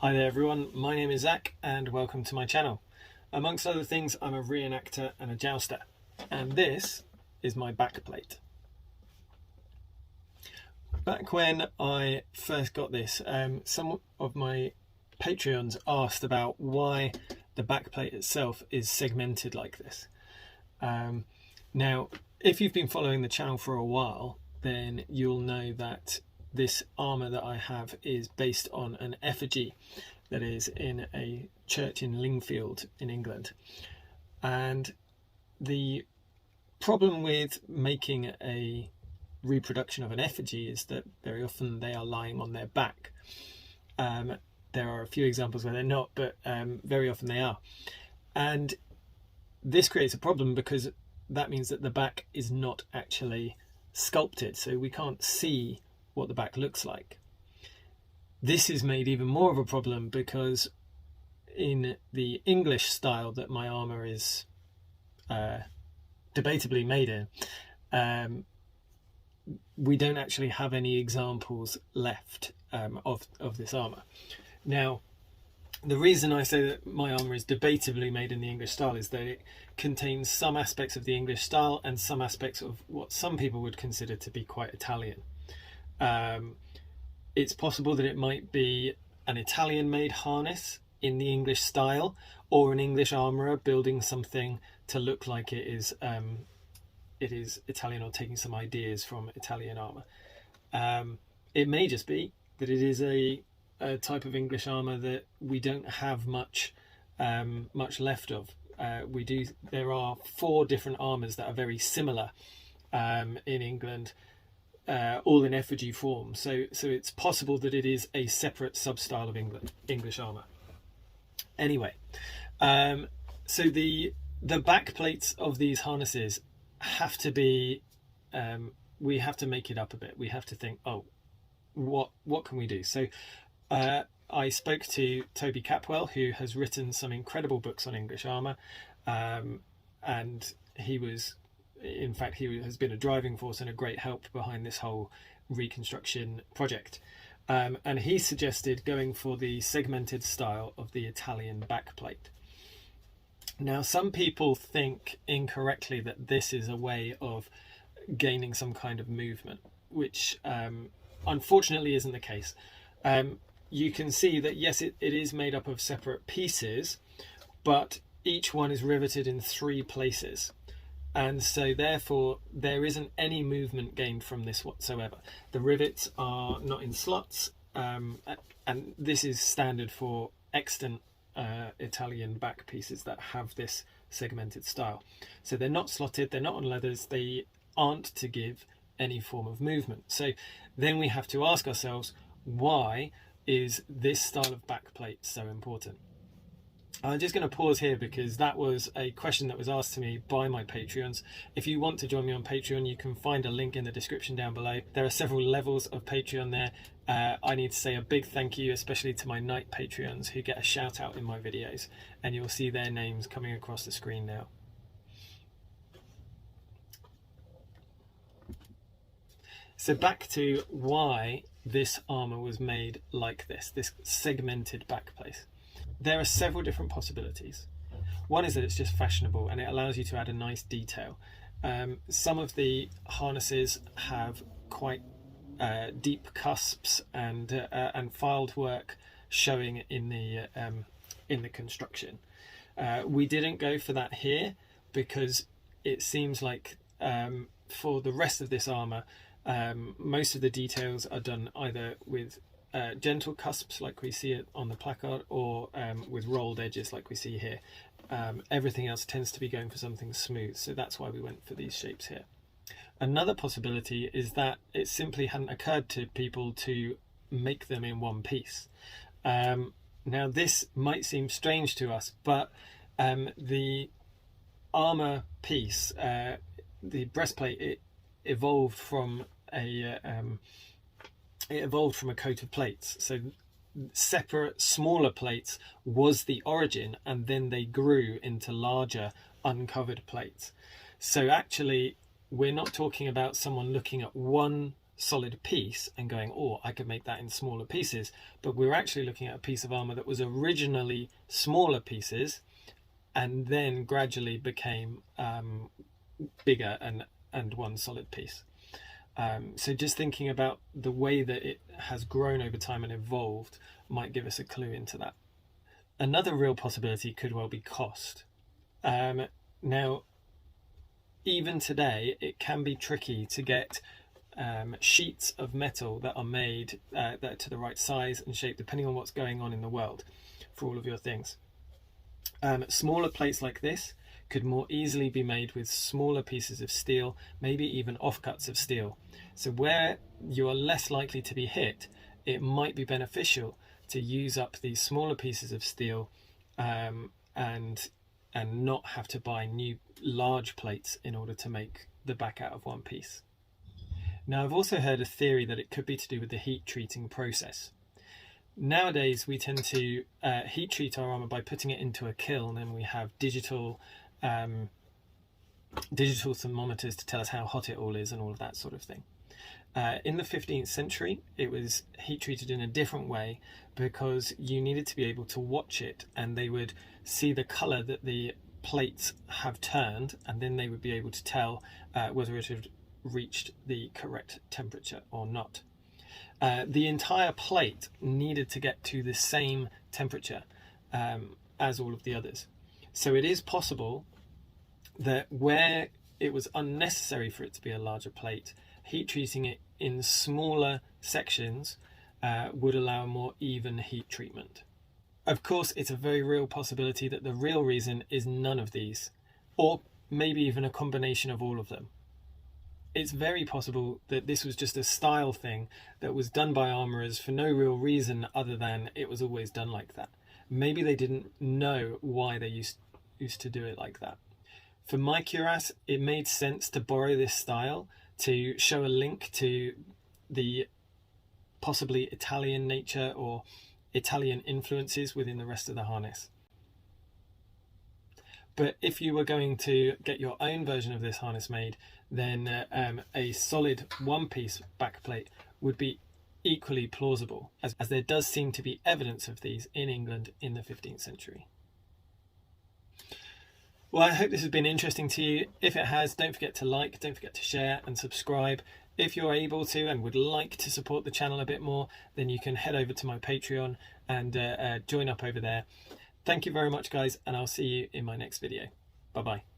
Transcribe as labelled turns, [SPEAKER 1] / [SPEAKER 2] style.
[SPEAKER 1] Hi there everyone, my name is Zach and welcome to my channel. Amongst other things, I'm a reenactor and a jouster, and this is my backplate. Back when I first got this, some of my Patreons asked about why the backplate itself is segmented like this. Now, if you've been following the channel for a while, then you'll know that this armour that I have is based on an effigy that is in a church in Lingfield in England. And the problem with making a reproduction of an effigy is that very often they are lying on their back. There are a few examples where they're not, but very often they are. And this creates a problem because that means that the back is not actually sculpted, so we can't see what the back looks like. This is made even more of a problem because in the English style that my armour is debatably made in, we don't actually have any examples left of this armour. Now, the reason I say that my armour is debatably made in the English style is that it contains some aspects of the English style and some aspects of what some people would consider to be quite Italian. It's possible that it might be an Italian-made harness in the English style, or an English armourer building something to look like it is Italian or taking some ideas from Italian armour. It may just be that it is a type of English armour that we don't have much left of. There are 4 different armours that are very similar in England, all in effigy form. So it's possible that it is a separate sub-style of English armour. Anyway, so the backplates of these harnesses have to be, we have to make it up a bit. We have to think, oh, what can we do? So I spoke to Toby Capwell, who has written some incredible books on English armour, and he has been a driving force and a great help behind this whole reconstruction project. And he suggested going for the segmented style of the Italian backplate. Now, some people think incorrectly that this is a way of gaining some kind of movement, which unfortunately isn't the case. You can see that, yes, it is made up of separate pieces, but each one is riveted in 3 places. And so therefore there isn't any movement gained from this whatsoever. The rivets are not in slots, and this is standard for extant Italian back pieces that have this segmented style. So they're not slotted, they're not on leathers, they aren't to give any form of movement. So then we have to ask ourselves, why is this style of backplate so important? I'm just going to pause here because that was a question that was asked to me by my Patreons. If you want to join me on Patreon, you can find a link in the description down below. There are several levels of Patreon there. I need to say a big thank you, especially to my Knight Patreons who get a shout out in my videos, and you'll see their names coming across the screen now. So back to why this armour was made like this segmented backplate. There are several different possibilities. One is that it's just fashionable and it allows you to add a nice detail. Some of the harnesses have quite deep cusps and filed work showing in the construction. We didn't go for that here because it seems like for the rest of this armour, most of the details are done either with gentle cusps like we see it on the placard, or with rolled edges like we see here. Everything else tends to be going for something smooth, so that's why we went for these shapes here. Another possibility is that it simply hadn't occurred to people to make them in one piece. Now this might seem strange to us, but the armour piece, the breastplate, it evolved from a coat of plates. So separate smaller plates was the origin, and then they grew into larger uncovered plates. So actually we're not talking about someone looking at one solid piece and going, oh, I could make that in smaller pieces. But we're actually looking at a piece of armor that was originally smaller pieces and then gradually became bigger and one solid piece. So just thinking about the way that it has grown over time and evolved might give us a clue into that. Another real possibility could well be cost. Now, even today, it can be tricky to get sheets of metal that are made that are to the right size and shape, depending on what's going on in the world for all of your things. Smaller plates like this could more easily be made with smaller pieces of steel, maybe even offcuts of steel. So where you are less likely to be hit, it might be beneficial to use up these smaller pieces of steel and not have to buy new large plates in order to make the back out of one piece. Now, I've also heard a theory that it could be to do with the heat treating process. Nowadays, we tend to heat treat our armor by putting it into a kiln, and we have digital thermometers to tell us how hot it all is and all of that sort of thing. In the 15th century, it was heat treated in a different way because you needed to be able to watch it, and they would see the colour that the plates have turned, and then they would be able to tell whether it had reached the correct temperature or not. The entire plate needed to get to the same temperature as all of the others. So it is possible that where it was unnecessary for it to be a larger plate, heat treating it in smaller sections would allow more even heat treatment. Of course, it's a very real possibility that the real reason is none of these, or maybe even a combination of all of them. It's very possible that this was just a style thing that was done by armourers for no real reason other than it was always done like that. Maybe they didn't know why they used to do it like that. For my cuirass, it made sense to borrow this style to show a link to the possibly Italian nature or Italian influences within the rest of the harness. But if you were going to get your own version of this harness made, then a solid one-piece backplate would be equally plausible, as there does seem to be evidence of these in England in the 15th century. Well, I hope this has been interesting to you. If it has, don't forget to like, don't forget to share and subscribe. If you're able to and would like to support the channel a bit more, then you can head over to my Patreon and join up over there. Thank you very much, guys, and I'll see you in my next video. Bye-bye.